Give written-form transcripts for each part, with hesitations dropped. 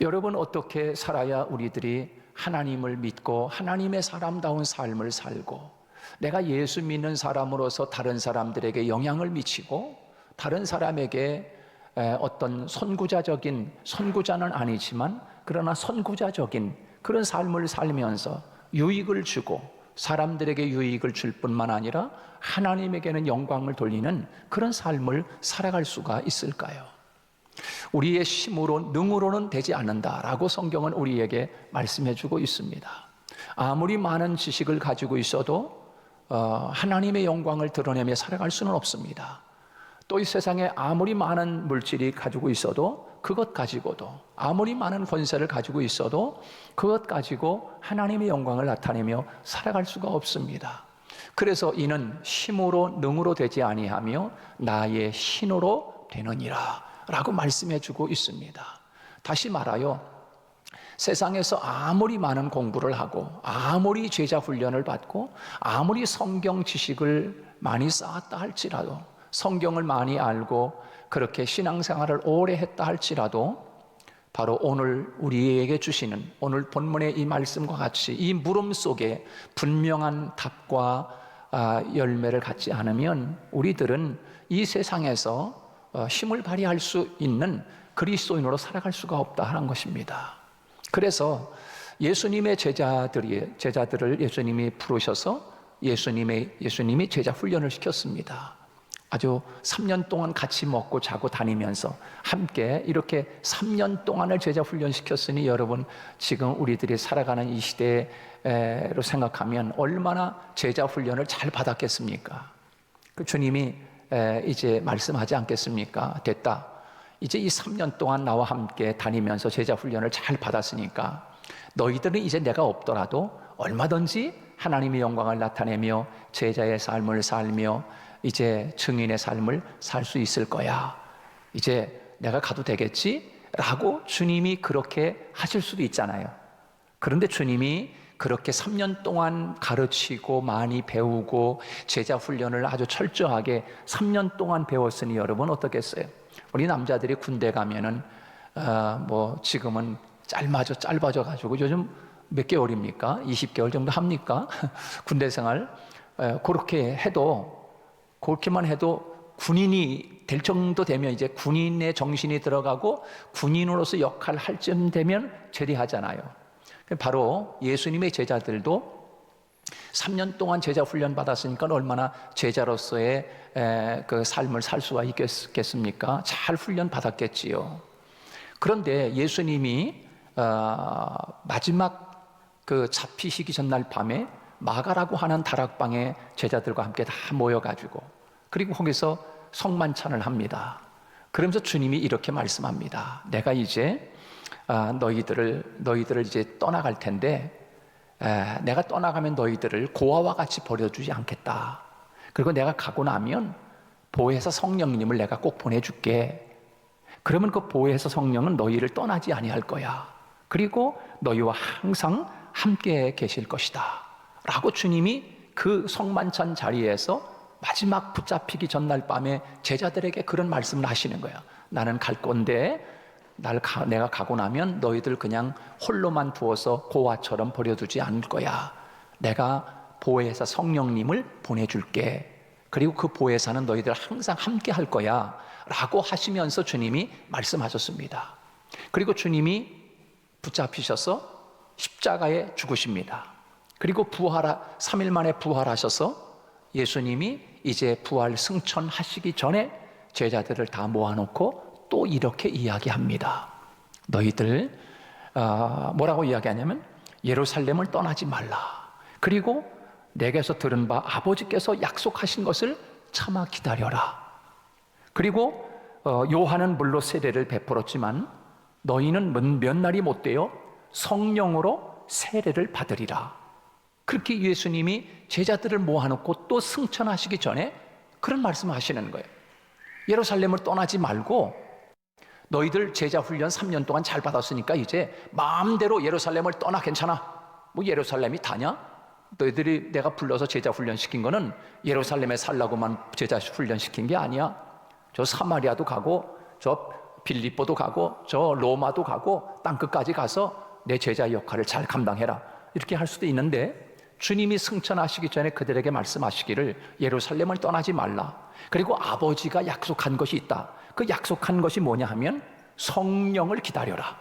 여러분, 어떻게 살아야 우리들이 하나님을 믿고 하나님의 사람다운 삶을 살고 내가 예수 믿는 사람으로서 다른 사람들에게 영향을 미치고 다른 사람에게 어떤 선구자는 아니지만 그러나 선구자적인 그런 삶을 살면서 유익을 주고 사람들에게 유익을 줄 뿐만 아니라 하나님에게는 영광을 돌리는 그런 삶을 살아갈 수가 있을까요? 우리의 힘으로 능으로는 되지 않는다라고 성경은 우리에게 말씀해 주고 있습니다. 아무리 많은 지식을 가지고 있어도 하나님의 영광을 드러내며 살아갈 수는 없습니다. 또 이 세상에 아무리 많은 물질이 가지고 있어도 그것 가지고도 아무리 많은 권세를 가지고 있어도 그것 가지고 하나님의 영광을 나타내며 살아갈 수가 없습니다. 그래서 이는 힘으로 능으로 되지 아니하며 나의 신으로 되느니라 라고 말씀해 주고 있습니다. 다시 말하여 세상에서 아무리 많은 공부를 하고 아무리 제자 훈련을 받고 아무리 성경 지식을 많이 쌓았다 할지라도 성경을 많이 알고 그렇게 신앙생활을 오래 했다 할지라도 바로 오늘 우리에게 주시는 오늘 본문의 이 말씀과 같이 이 물음 속에 분명한 답과 열매를 갖지 않으면 우리들은 이 세상에서 힘을 발휘할 수 있는 그리스도인으로 살아갈 수가 없다 하는 것입니다. 그래서 예수님의 제자들을 예수님이 부르셔서 예수님이 제자 훈련을 시켰습니다. 아주 3년 동안 같이 먹고 자고 다니면서 함께 이렇게 3년 동안을 제자 훈련시켰으니 여러분 지금 우리들이 살아가는 이 시대로 생각하면 얼마나 제자 훈련을 잘 받았겠습니까? 그 주님이 이제 말씀하지 않겠습니까? 됐다. 이제 이 3년 동안 나와 함께 다니면서 제자 훈련을 잘 받았으니까 너희들은 이제 내가 없더라도 얼마든지 하나님의 영광을 나타내며 제자의 삶을 살며 이제 증인의 삶을 살 수 있을 거야. 이제 내가 가도 되겠지? 라고 주님이 그렇게 하실 수도 있잖아요. 그런데 주님이 그렇게 3년 동안 가르치고 많이 배우고 제자 훈련을 아주 철저하게 3년 동안 배웠으니 여러분 어떻겠어요? 우리 남자들이 군대 가면은 지금은 짧아져 가지고 요즘 몇 개월입니까? 20개월 정도 합니까? 군대 생활 그렇게만 해도 군인이 될 정도 되면 이제 군인의 정신이 들어가고 군인으로서 역할을 할 쯤 되면 제대하잖아요. 바로 예수님의 제자들도 3년 동안 제자 훈련 받았으니까 얼마나 제자로서의 그 삶을 살 수가 있겠습니까? 잘 훈련 받았겠지요. 그런데 예수님이 마지막 그 잡히시기 전날 밤에 마가라고 하는 다락방에 제자들과 함께 다 모여가지고 그리고 거기서 성만찬을 합니다. 그러면서 주님이 이렇게 말씀합니다. 내가 이제 너희들을 이제 떠나갈 텐데 내가 떠나가면 너희들을 고아와 같이 버려주지 않겠다. 그리고 내가 가고 나면 보혜사 성령님을 내가 꼭 보내줄게. 그러면 그 보혜사 성령은 너희를 떠나지 아니할 거야. 그리고 너희와 항상 함께 계실 것이다 라고 주님이 그 성만찬 자리에서 마지막 붙잡히기 전날 밤에 제자들에게 그런 말씀을 하시는 거야. 나는 갈 건데 내가 가고 나면 너희들 그냥 홀로만 두어서 고아처럼 버려두지 않을 거야. 내가 보혜사 성령님을 보내줄게. 그리고 그 보혜사는 너희들 항상 함께 할 거야 라고 하시면서 주님이 말씀하셨습니다. 그리고 주님이 붙잡히셔서 십자가에 죽으십니다. 그리고 3일 만에 부활하셔서 예수님이 이제 부활 승천하시기 전에 제자들을 다 모아놓고 또 이렇게 이야기합니다. 너희들 뭐라고 이야기하냐면 예루살렘을 떠나지 말라. 그리고 내게서 들은 바 아버지께서 약속하신 것을 참아 기다려라. 그리고 요한은 물로 세례를 베풀었지만 너희는 몇 날이 못 되어 성령으로 세례를 받으리라. 그렇게 예수님이 제자들을 모아놓고 또 승천하시기 전에 그런 말씀을 하시는 거예요. 예루살렘을 떠나지 말고 너희들 제자 훈련 3년 동안 잘 받았으니까 이제 마음대로 예루살렘을 떠나. 괜찮아. 뭐 예루살렘이 다냐? 너희들이 내가 불러서 제자 훈련 시킨 거는 예루살렘에 살라고만 제자 훈련 시킨 게 아니야. 저 사마리아도 가고 저 빌립보도 가고 저 로마도 가고 땅끝까지 가서 내 제자 역할을 잘 감당해라, 이렇게 할 수도 있는데, 주님이 승천하시기 전에 그들에게 말씀하시기를 예루살렘을 떠나지 말라. 그리고 아버지가 약속한 것이 있다. 그 약속한 것이 뭐냐 하면 성령을 기다려라.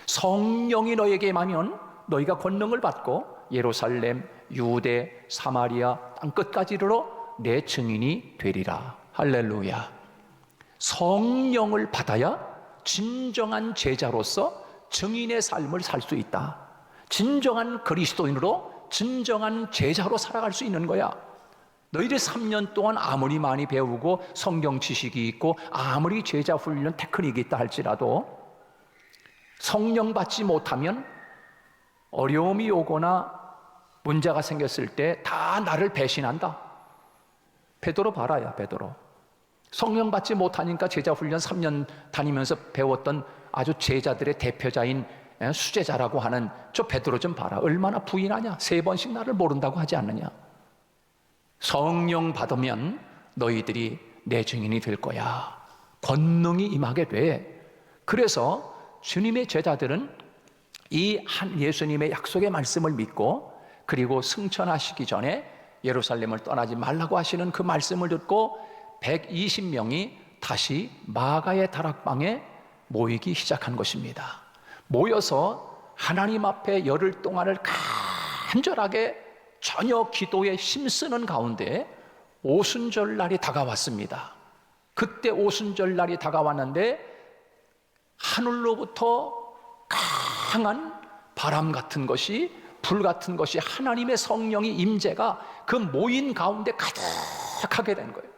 성령이 너에게 임하면 너희가 권능을 받고 예루살렘, 유대, 사마리아 땅끝까지 이르러 내 증인이 되리라. 할렐루야. 성령을 받아야 진정한 제자로서 증인의 삶을 살 수 있다. 진정한 그리스도인으로 진정한 제자로 살아갈 수 있는 거야. 너희들 3년 동안 아무리 많이 배우고 성경 지식이 있고 아무리 제자 훈련 테크닉이 있다 할지라도 성령 받지 못하면 어려움이 오거나 문제가 생겼을 때 다 나를 배신한다. 베드로 봐라야, 베드로. 성령 받지 못하니까 제자 훈련 3년 다니면서 배웠던 아주 제자들의 대표자인 수제자라고 하는 저 베드로 좀 봐라. 얼마나 부인하냐. 3번씩 나를 모른다고 하지 않느냐. 성령 받으면 너희들이 내 증인이 될 거야. 권능이 임하게 돼. 그래서 주님의 제자들은 이 한 예수님의 약속의 말씀을 믿고, 그리고 승천하시기 전에 예루살렘을 떠나지 말라고 하시는 그 말씀을 듣고 120명이 다시 마가의 다락방에 모이기 시작한 것입니다. 모여서 하나님 앞에 열흘 동안을 간절하게 전혀 기도에 힘쓰는 가운데 오순절 날이 다가왔습니다. 그때 오순절 날이 다가왔는데 하늘로부터 강한 바람 같은 것이, 불 같은 것이, 하나님의 성령의 임재가 그 모인 가운데 가득하게 된 거예요.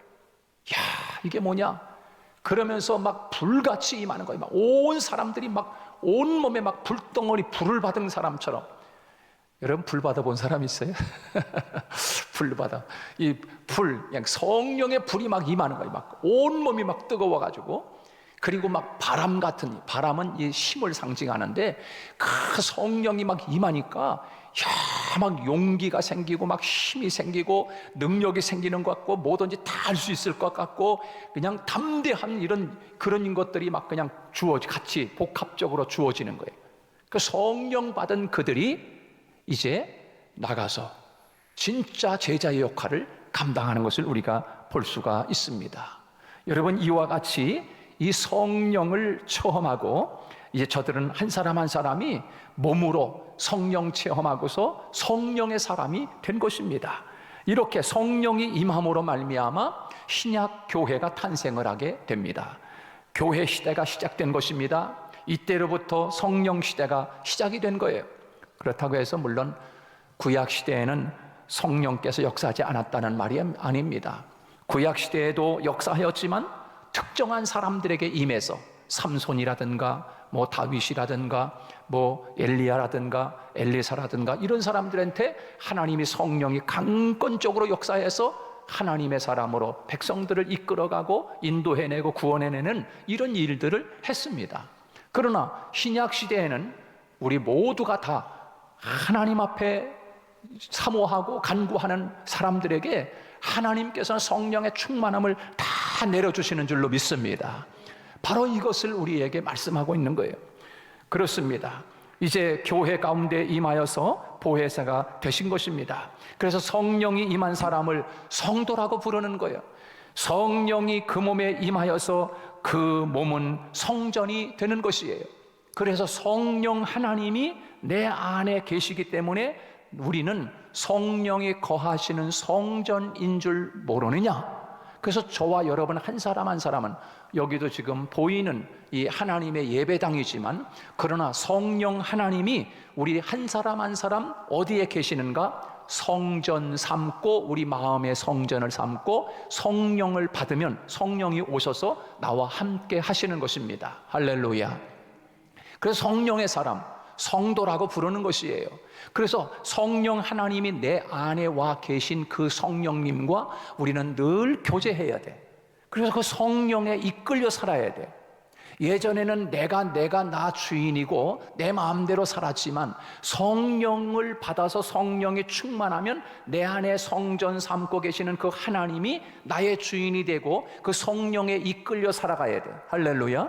야, 이게 뭐냐? 그러면서 막 불같이 임하는 거예요. 막 온 사람들이 막 온몸에 막 불덩어리, 불을 받은 사람처럼. 여러분 불 받아본 사람 있어요? 불 받아. 이 불, 그냥 성령의 불이 막 임하는 거예요. 막 온몸이 막 뜨거워가지고. 그리고 막 바람 같은, 바람은 이 힘을 상징하는데 그 성령이 막 임하니까 야, 막 용기가 생기고 막 힘이 생기고 능력이 생기는 것 같고 뭐든지 다 할 수 있을 것 같고 그냥 담대한 이런 그런 것들이 막 그냥 같이 복합적으로 주어지는 거예요. 그 성령 받은 그들이 이제 나가서 진짜 제자의 역할을 감당하는 것을 우리가 볼 수가 있습니다. 여러분, 이와 같이 이 성령을 체험하고 이제 저들은 한 사람 한 사람이 몸으로 성령 체험하고서 성령의 사람이 된 것입니다. 이렇게 성령이 임함으로 말미암아 신약 교회가 탄생을 하게 됩니다. 교회 시대가 시작된 것입니다. 이때로부터 성령 시대가 시작이 된 거예요. 그렇다고 해서 물론 구약 시대에는 성령께서 역사하지 않았다는 말이 아닙니다. 구약 시대에도 역사하였지만 특정한 사람들에게 임해서 삼손이라든가 뭐 다윗이라든가 뭐 엘리야라든가 엘리사라든가 이런 사람들한테 하나님이 성령이 강권적으로 역사해서 하나님의 사람으로 백성들을 이끌어가고 인도해내고 구원해내는 이런 일들을 했습니다. 그러나 신약 시대에는 우리 모두가 다 하나님 앞에 사모하고 간구하는 사람들에게 하나님께서는 성령의 충만함을 다 내려주시는 줄로 믿습니다. 바로 이것을 우리에게 말씀하고 있는 거예요. 그렇습니다. 이제 교회 가운데 임하여서 보혜사가 되신 것입니다. 그래서 성령이 임한 사람을 성도라고 부르는 거예요. 성령이 그 몸에 임하여서 그 몸은 성전이 되는 것이에요. 그래서 성령 하나님이 내 안에 계시기 때문에 우리는 성령이 거하시는 성전인 줄 모르느냐? 그래서 저와 여러분 한 사람 한 사람은 여기도 지금 보이는 이 하나님의 예배당이지만, 그러나 성령 하나님이 우리 한 사람 한 사람 어디에 계시는가? 성전 삼고 우리 마음의 성전을 삼고 성령을 받으면 성령이 오셔서 나와 함께 하시는 것입니다. 할렐루야. 그래서 성령의 사람, 성도라고 부르는 것이에요. 그래서 성령 하나님이 내 안에 와 계신 그 성령님과 우리는 늘 교제해야 돼. 그래서 그 성령에 이끌려 살아야 돼. 예전에는 내가 나 주인이고 내 마음대로 살았지만 성령을 받아서 성령이 충만하면 내 안에 성전 삼고 계시는 그 하나님이 나의 주인이 되고 그 성령에 이끌려 살아가야 돼. 할렐루야.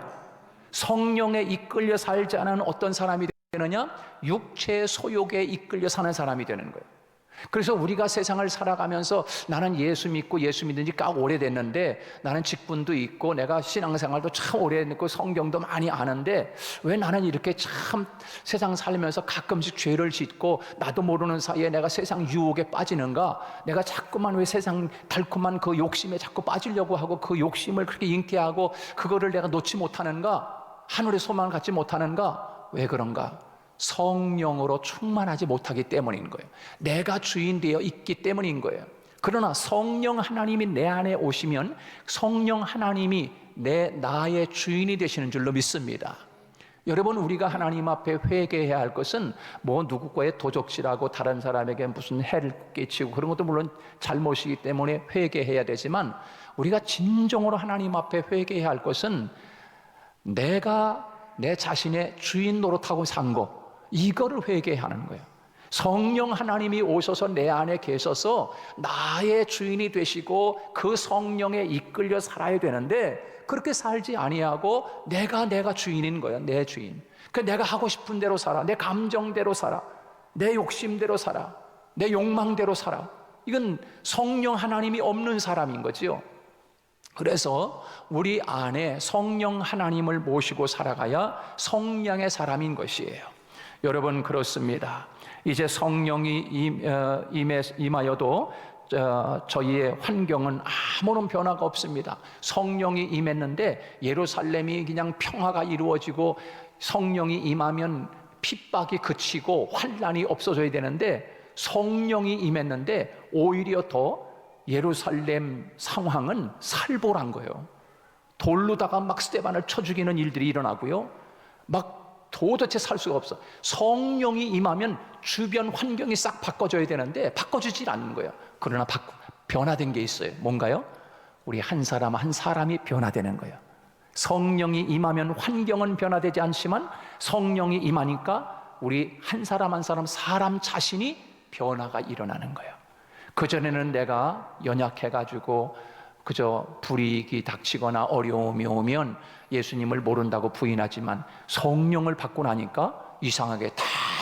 성령에 이끌려 살지 않은 어떤 사람이 되느냐? 육체의 소욕에 이끌려 사는 사람이 되는 거예요. 그래서 우리가 세상을 살아가면서 나는 예수 믿고 예수 믿은 지 꽤 오래됐는데, 나는 직분도 있고 내가 신앙생활도 참 오래됐고 성경도 많이 아는데 왜 나는 이렇게 참 세상 살면서 가끔씩 죄를 짓고 나도 모르는 사이에 내가 세상 유혹에 빠지는가? 내가 자꾸만 왜 세상 달콤한 그 욕심에 자꾸 빠지려고 하고 그 욕심을 그렇게 잉태하고 그거를 내가 놓지 못하는가? 하늘의 소망을 갖지 못하는가? 왜 그런가? 성령으로 충만하지 못하기 때문인 거예요. 내가 주인 되어 있기 때문인 거예요. 그러나 성령 하나님이 내 안에 오시면 성령 하나님이 나의 주인이 되시는 줄로 믿습니다. 여러분, 우리가 하나님 앞에 회개해야 할 것은 뭐 누구과의 도적질하고 다른 사람에게 무슨 해를 끼치고 그런 것도 물론 잘못이기 때문에 회개해야 되지만, 우리가 진정으로 하나님 앞에 회개해야 할 것은 내가 내 자신의 주인 노릇하고 산 것, 이거를 회개하는 거예요. 성령 하나님이 오셔서 내 안에 계셔서 나의 주인이 되시고 그 성령에 이끌려 살아야 되는데, 그렇게 살지 아니하고 내가 주인인 거예요. 내 주인. 내가 하고 싶은 대로 살아, 내 감정대로 살아, 내 욕심대로 살아, 내 욕망대로 살아. 이건 성령 하나님이 없는 사람인 거지요. 그래서 우리 안에 성령 하나님을 모시고 살아가야 성령의 사람인 것이에요. 여러분, 그렇습니다. 이제 성령이 임하여도 저희의 환경은 아무런 변화가 없습니다. 성령이 임했는데 예루살렘이 그냥 평화가 이루어지고 성령이 임하면 핍박이 그치고 환란이 없어져야 되는데, 성령이 임했는데 오히려 더 예루살렘 상황은 살벌한 거예요. 돌로다가 막 스데반을 쳐 죽이는 일들이 일어나고요. 막 도대체 살 수가 없어. 성령이 임하면 주변 환경이 싹 바꿔줘야 되는데 바꿔주질 않는 거예요. 그러나 변화된 게 있어요. 뭔가요? 우리 한 사람 한 사람이 변화되는 거예요. 성령이 임하면 환경은 변화되지 않지만 성령이 임하니까 우리 한 사람 한 사람 자신이 변화가 일어나는 거예요. 그전에는 내가 연약해가지고 그저 불이익이 닥치거나 어려움이 오면 예수님을 모른다고 부인하지만, 성령을 받고 나니까 이상하게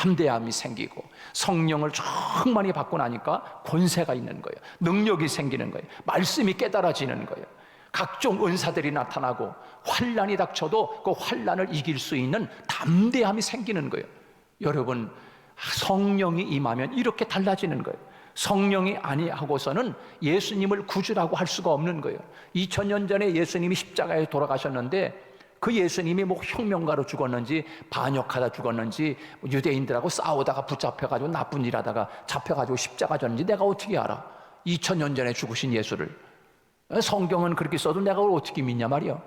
담대함이 생기고 성령을 충만히 받고 나니까 권세가 있는 거예요. 능력이 생기는 거예요. 말씀이 깨달아지는 거예요. 각종 은사들이 나타나고 환란이 닥쳐도 그 환란을 이길 수 있는 담대함이 생기는 거예요. 여러분, 성령이 임하면 이렇게 달라지는 거예요. 성령이 아니하고서는 예수님을 구주라고 할 수가 없는 거예요. 2000년 전에 예수님이 십자가에 돌아가셨는데, 그 예수님이 뭐 혁명가로 죽었는지 반역하다 죽었는지 유대인들하고 싸우다가 붙잡혀가지고 나쁜 일 하다가 잡혀가지고 십자가 졌는지 내가 어떻게 알아? 2000년 전에 죽으신 예수를. 성경은 그렇게 써도 내가 그걸 어떻게 믿냐 말이야.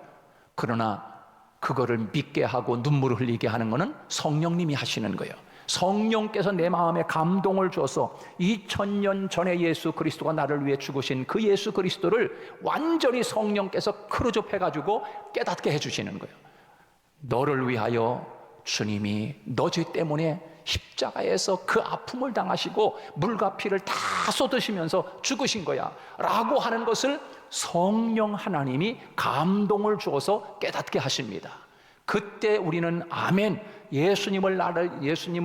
그러나 그거를 믿게 하고 눈물을 흘리게 하는 것은 성령님이 하시는 거예요. 성령께서 내 마음에 감동을 줘서 2000년 전에 예수 그리스도가 나를 위해 죽으신 그 예수 그리스도를 완전히 성령께서 크루즈해가지고 깨닫게 해주시는 거예요. 너를 위하여 주님이 너 죄 때문에 십자가에서 그 아픔을 당하시고 물과 피를 다 쏟으시면서 죽으신 거야 라고 하는 것을 성령 하나님이 감동을 주어서 깨닫게 하십니다. 그때 우리는 아멘, 예수님을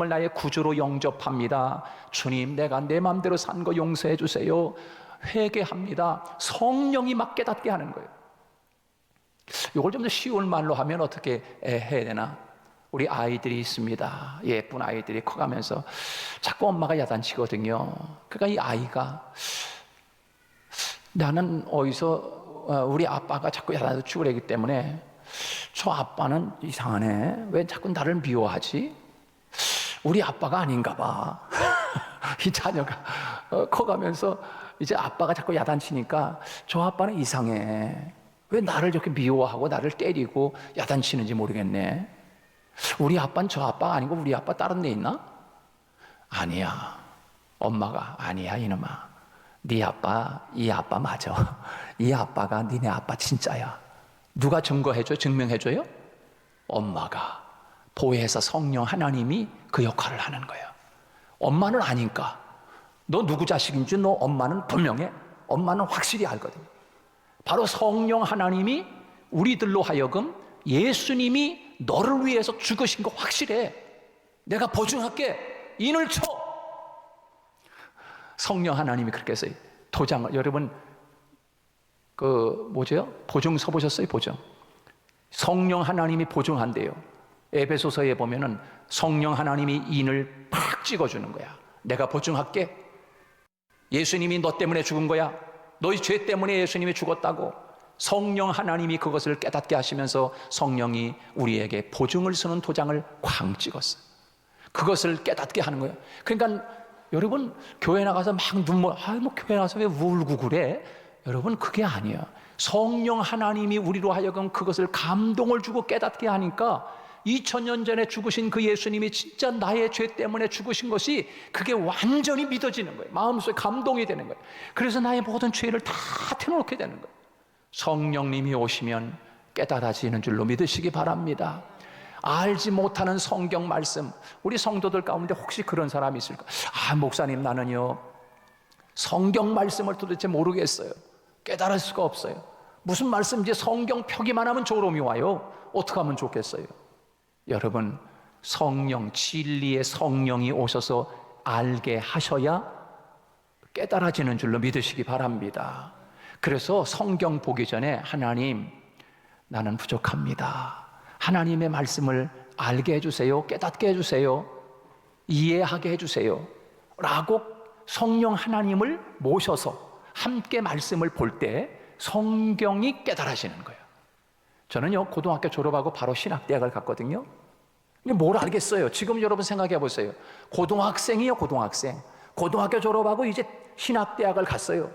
나의 구주로 영접합니다. 주님, 내가 내 마음대로 산 거 용서해 주세요. 회개합니다. 성령이 막 깨닫게 하는 거예요. 이걸 좀 더 쉬운 말로 하면 어떻게 해야 되나? 우리 아이들이 있습니다. 예쁜 아이들이 커가면서 자꾸 엄마가 야단치거든요. 그러니까 이 아이가, 나는 어디서 우리 아빠가 자꾸 야단을 치고 그러기 때문에 저 아빠는 이상하네, 왜 자꾸 나를 미워하지? 우리 아빠가 아닌가 봐. 이 자녀가 커가면서 이제 아빠가 자꾸 야단치니까 저 아빠는 이상해, 왜 나를 저렇게 미워하고 나를 때리고 야단치는지 모르겠네. 우리 아빠는 저 아빠가 아니고 우리 아빠 다른 데 있나? 아니야, 엄마가 아니야 이놈아, 네 아빠 이 아빠 맞아. 이 아빠가 니네 아빠 진짜야. 누가 증거해줘요? 증명해줘요? 엄마가 보혜사 성령 하나님이 그 역할을 하는 거예요. 엄마는 아니까. 너 누구 자식인지 너 엄마는 분명해. 엄마는 확실히 알거든요. 바로 성령 하나님이 우리들로 하여금 예수님이 너를 위해서 죽으신 거 확실해. 내가 보증할게. 인을 쳐. 성령 하나님이 그렇게 했어요. 도장을, 여러분 보증 서보셨어요? 보증. 성령 하나님이 보증한대요. 에베소서에 보면은 성령 하나님이 인을 팍 찍어주는 거야. 내가 보증할게. 예수님이 너 때문에 죽은 거야. 너희 죄 때문에 예수님이 죽었다고. 성령 하나님이 그것을 깨닫게 하시면서 성령이 우리에게 보증을 쓰는 도장을 쾅 찍었어요. 그것을 깨닫게 하는 거예요. 그러니까 여러분 교회 나가서 막 교회 나가서 왜 울고 그래? 여러분 그게 아니에요. 성령 하나님이 우리로 하여금 그것을 감동을 주고 깨닫게 하니까 2000년 전에 죽으신 그 예수님이 진짜 나의 죄 때문에 죽으신 것이 그게 완전히 믿어지는 거예요. 마음속에 감동이 되는 거예요. 그래서 나의 모든 죄를 다 펴놓게 되는 거예요. 성령님이 오시면 깨달아지는 줄로 믿으시기 바랍니다. 알지 못하는 성경 말씀, 우리 성도들 가운데 혹시 그런 사람이 있을까? 목사님 나는요 성경 말씀을 도대체 모르겠어요. 깨달을 수가 없어요. 무슨 말씀인지 성경 펴기만 하면 졸음이 와요. 어떻게 하면 좋겠어요? 여러분, 성령, 진리의 성령이 오셔서 알게 하셔야 깨달아지는 줄로 믿으시기 바랍니다. 그래서 성경 보기 전에 하나님, 나는 부족합니다. 하나님의 말씀을 알게 해주세요. 깨닫게 해주세요. 이해하게 해주세요. 라고 성령 하나님을 모셔서 함께 말씀을 볼 때 성경이 깨달아지는 거예요. 저는요 고등학교 졸업하고 바로 신학대학을 갔거든요. 근데 뭘 알겠어요? 지금 여러분 생각해 보세요. 고등학생이요, 고등학교 졸업하고 이제 신학대학을 갔어요.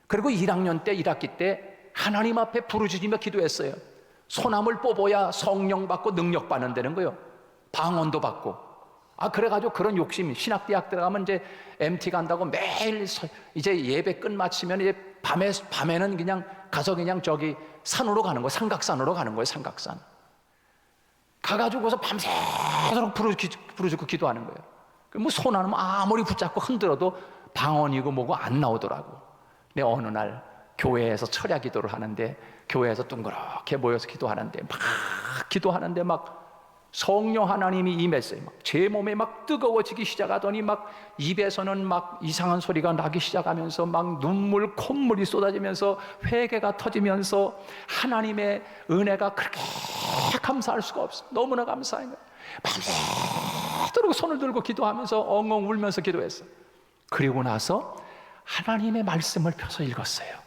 그리고 1학년 때 1학기 때 하나님 앞에 부르짖으며 기도했어요. 소나물 뽑아야 성령 받고 능력 받는다는 거예요. 방언도 받고. 그래가지고 그런 욕심, 신학대학 들어가면 이제 MT 간다고 매일 이제 예배 끝마치면 이제 밤에는 그냥 가서 그냥 저기 산으로 가는 거예요. 삼각산으로 가는 거예요. 삼각산. 가가지고서 밤새도록 부르짖고 기도하는 거예요. 뭐 소나무 아무리 붙잡고 흔들어도 방언이고 뭐고 안 나오더라고. 근데 어느 날 교회에서 철야 기도를 하는데, 교회에서 둥그렇게 모여서 기도하는데 막 기도하는데 막 성령 하나님이 임했어요. 막 제 몸에 막 뜨거워지기 시작하더니 막 입에서는 막 이상한 소리가 나기 시작하면서 막 눈물, 콧물이 쏟아지면서 회개가 터지면서 하나님의 은혜가 그렇게 감사할 수가 없어요. 너무나 감사한 거예요. 밤새도록 손을 들고 기도하면서 엉엉 울면서 기도했어요. 그리고 나서 하나님의 말씀을 펴서 읽었어요.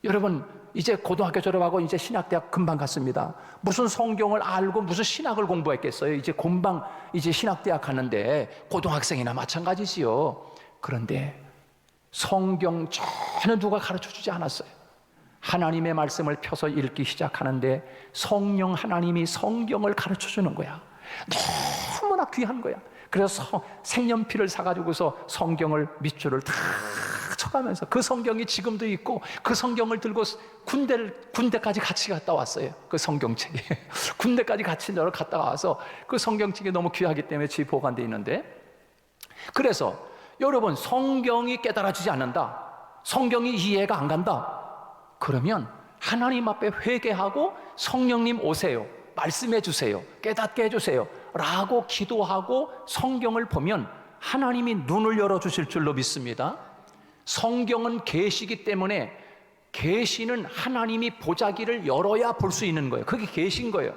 여러분, 이제 고등학교 졸업하고 이제 신학대학 금방 갔습니다. 무슨 성경을 알고 무슨 신학을 공부했겠어요? 이제 금방 이제 신학대학 가는데 고등학생이나 마찬가지지요. 그런데 성경 전혀 누가 가르쳐 주지 않았어요. 하나님의 말씀을 펴서 읽기 시작하는데 성령 하나님이 성경을 가르쳐 주는 거야. 너무나 귀한 거야. 그래서 색연필을 사가지고서 성경을 밑줄을 다 쳐가면서 그 성경이 지금도 있고 그 성경을 들고 군대까지 같이 갔다 왔어요. 그 성경책이 군대까지 같이 갔다 와서 그 성경책이 너무 귀하기 때문에 집에 보관되어 있는데, 그래서 여러분 성경이 깨달아지지 않는다, 성경이 이해가 안 간다, 그러면 하나님 앞에 회개하고 성령님 오세요, 말씀해 주세요, 깨닫게 해주세요 라고 기도하고 성경을 보면 하나님이 눈을 열어주실 줄로 믿습니다. 성경은 계시이기 때문에 계시는 하나님이 보자기를 열어야 볼 수 있는 거예요. 그게 계시인 거예요.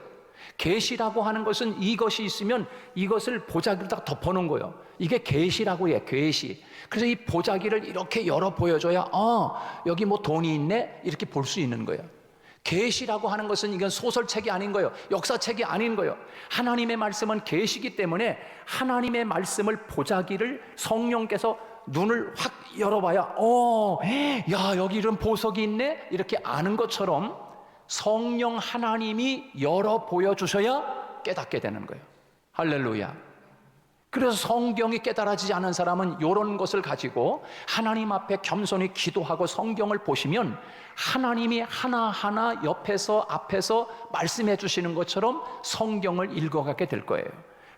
계시라고 하는 것은 이것이 있으면 이것을 보자기를 딱 덮어놓은 거예요. 이게 계시라고 해요. 계시. 그래서 이 보자기를 이렇게 열어 보여줘야 여기 뭐 돈이 있네 이렇게 볼 수 있는 거예요. 계시라고 하는 것은 이건 소설책이 아닌 거예요. 역사책이 아닌 거예요. 하나님의 말씀은 계시이기 때문에 하나님의 말씀을 보자기를 성령께서 눈을 확 열어봐야 야 여기 이런 보석이 있네 이렇게 아는 것처럼 성령 하나님이 열어 보여주셔야 깨닫게 되는 거예요. 할렐루야. 그래서 성경이 깨달아지지 않은 사람은 이런 것을 가지고 하나님 앞에 겸손히 기도하고 성경을 보시면 하나님이 하나하나 옆에서 앞에서 말씀해 주시는 것처럼 성경을 읽어가게 될 거예요.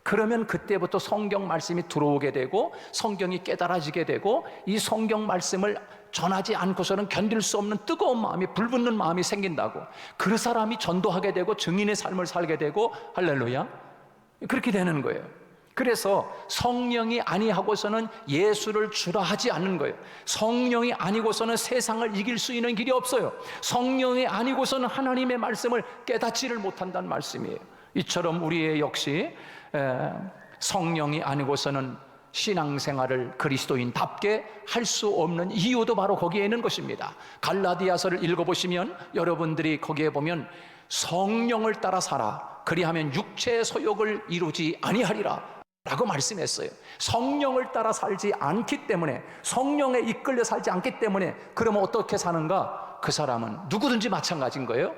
그러면 그때부터 성경 말씀이 들어오게 되고 성경이 깨달아지게 되고 이 성경 말씀을 전하지 않고서는 견딜 수 없는 뜨거운 마음이, 불붙는 마음이 생긴다고. 그 사람이 전도하게 되고 증인의 삶을 살게 되고, 할렐루야, 그렇게 되는 거예요. 그래서 성령이 아니하고서는 예수를 주라 하지 않는 거예요. 성령이 아니고서는 세상을 이길 수 있는 길이 없어요. 성령이 아니고서는 하나님의 말씀을 깨닫지를 못한다는 말씀이에요. 이처럼 우리의 역시 성령이 아니고서는 신앙생활을 그리스도인답게 할 수 없는 이유도 바로 거기에 있는 것입니다. 갈라디아서를 읽어보시면 여러분들이 거기에 보면 성령을 따라 살아 그리하면 육체의 소욕을 이루지 아니하리라 라고 말씀했어요. 성령을 따라 살지 않기 때문에, 성령에 이끌려 살지 않기 때문에 그러면 어떻게 사는가? 그 사람은 누구든지 마찬가지인 거예요.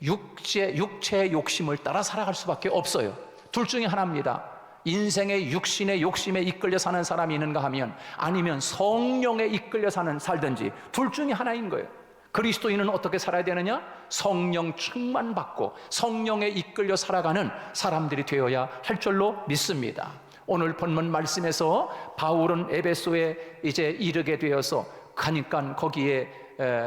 육체의 욕심을 따라 살아갈 수밖에 없어요. 둘 중에 하나입니다. 인생의 육신의 욕심에 이끌려 사는 사람이 있는가 하면, 아니면 성령에 이끌려 살든지 둘 중에 하나인 거예요. 그리스도인은 어떻게 살아야 되느냐? 성령 충만받고 성령에 이끌려 살아가는 사람들이 되어야 할 줄로 믿습니다. 오늘 본문 말씀에서 바울은 에베소에 이제 이르게 되어서 가니까 거기에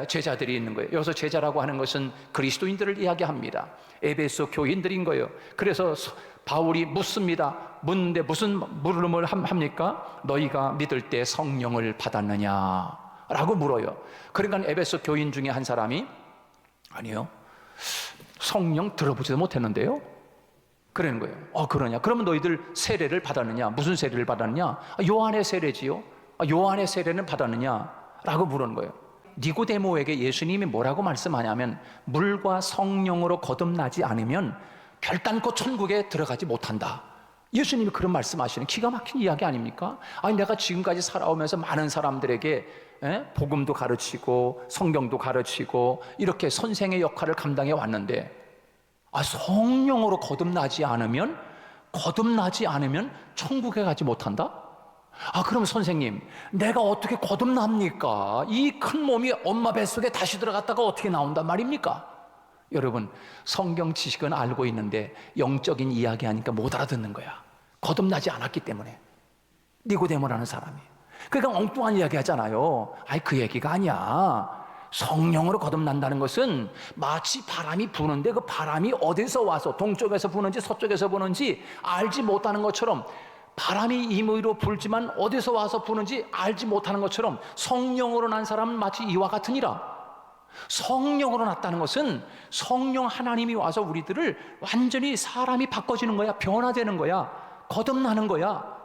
제자들이 있는 거예요. 여기서 제자라고 하는 것은 그리스도인들을 이야기합니다. 에베소 교인들인 거예요. 그래서 바울이 묻습니다. 묻는데 무슨 물음을 합니까? 너희가 믿을 때 성령을 받았느냐? 라고 물어요. 그러니까 에베소 교인 중에 한 사람이 아니요, 성령 들어보지도 못했는데요? 그러는 거예요. 그러냐? 그러면 너희들 세례를 받았느냐? 무슨 세례를 받았느냐? 요한의 세례지요. 요한의 세례는 받았느냐? 라고 물은 거예요. 니고데모에게 예수님이 뭐라고 말씀하냐면, 물과 성령으로 거듭나지 않으면 결단코 천국에 들어가지 못한다. 예수님이 그런 말씀하시는 기가 막힌 이야기 아닙니까? 아니, 내가 지금까지 살아오면서 많은 사람들에게 복음도 가르치고 성경도 가르치고 이렇게 선생의 역할을 감당해 왔는데, 성령으로 거듭나지 않으면 천국에 가지 못한다? 그럼 선생님, 내가 어떻게 거듭납니까? 이 큰 몸이 엄마 뱃속에 다시 들어갔다가 어떻게 나온단 말입니까? 여러분, 성경 지식은 알고 있는데 영적인 이야기 하니까 못 알아듣는 거야. 거듭나지 않았기 때문에. 니고데모라는 사람이. 그러니까 엉뚱한 이야기 하잖아요. 그 얘기가 아니야. 성령으로 거듭난다는 것은 마치 바람이 부는데 그 바람이 어디서 와서 동쪽에서 부는지 서쪽에서 부는지 알지 못하는 것처럼, 바람이 임의로 불지만 어디서 와서 부는지 알지 못하는 것처럼 성령으로 난 사람은 마치 이와 같으니라. 성령으로 났다는 것은 성령 하나님이 와서 우리들을 완전히 사람이 바꿔지는 거야. 변화되는 거야. 거듭나는 거야.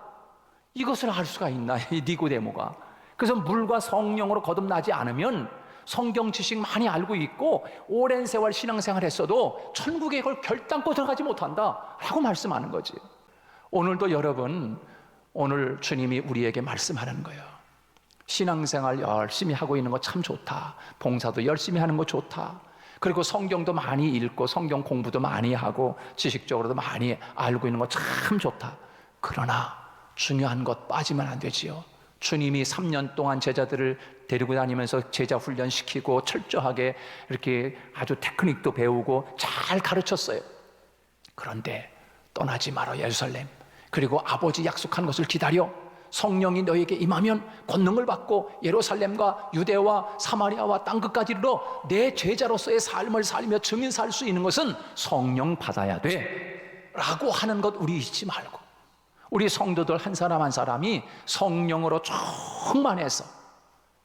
이것을 알 수가 있나, 이 니고데모가. 그래서 물과 성령으로 거듭나지 않으면 성경 지식 많이 알고 있고 오랜 세월 신앙생활 했어도 천국에 이걸 결단코 들어가지 못한다 라고 말씀하는 거지. 오늘도 여러분, 오늘 주님이 우리에게 말씀하는 거예요. 신앙생활 열심히 하고 있는 거 참 좋다. 봉사도 열심히 하는 거 좋다. 그리고 성경도 많이 읽고 성경 공부도 많이 하고 지식적으로도 많이 알고 있는 거 참 좋다. 그러나 중요한 것 빠지면 안 되지요. 주님이 3년 동안 제자들을 데리고 다니면서 제자 훈련시키고 철저하게 이렇게 아주 테크닉도 배우고 잘 가르쳤어요. 그런데 떠나지 마라 예루살렘. 그리고 아버지 약속한 것을 기다려. 성령이 너에게 임하면 권능을 받고 예루살렘과 유대와 사마리아와 땅끝까지 이르러 내 제자로서의 삶을 살며 증인 살 수 있는 것은 성령 받아야 돼 라고 하는 것 우리 잊지 말고, 우리 성도들 한 사람 한 사람이 성령으로 충만해서,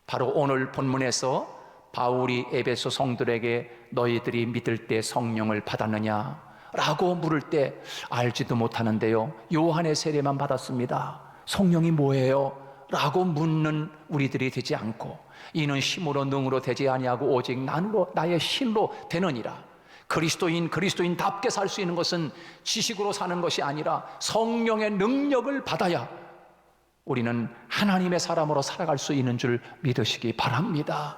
바로 오늘 본문에서 바울이 에베소 성들에게 너희들이 믿을 때 성령을 받았느냐 라고 물을 때 알지도 못하는데요, 요한의 세례만 받았습니다. 성령이 뭐예요? 라고 묻는 우리들이 되지 않고, 이는 힘으로 능으로 되지 아니하고 오직 나의 힘으로 되느니라. 그리스도인답게 살 수 있는 것은 지식으로 사는 것이 아니라 성령의 능력을 받아야 우리는 하나님의 사람으로 살아갈 수 있는 줄 믿으시기 바랍니다.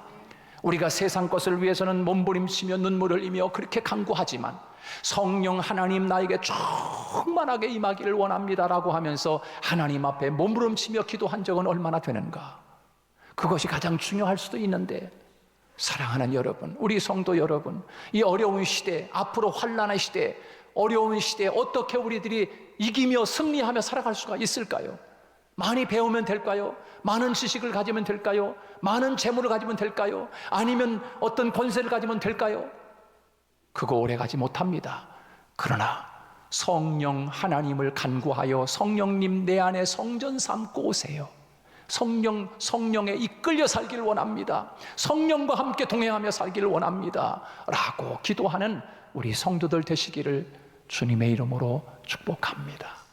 우리가 세상 것을 위해서는 몸부림치며 눈물을 흘리며 그렇게 간구하지만 성령 하나님 나에게 충만하게 임하기를 원합니다라고 하면서 하나님 앞에 몸부림치며 기도한 적은 얼마나 되는가? 그것이 가장 중요할 수도 있는데, 사랑하는 여러분, 우리 성도 여러분, 이 어려운 시대, 앞으로 환난의 시대, 어려운 시대에 어떻게 우리들이 이기며 승리하며 살아갈 수가 있을까요? 많이 배우면 될까요? 많은 지식을 가지면 될까요? 많은 재물을 가지면 될까요? 아니면 어떤 권세를 가지면 될까요? 그거 오래 가지 못합니다. 그러나 성령 하나님을 간구하여 성령님 내 안에 성전 삼고 오세요. 성령에 이끌려 살기를 원합니다. 성령과 함께 동행하며 살기를 원합니다 라고 기도하는 우리 성도들 되시기를 주님의 이름으로 축복합니다.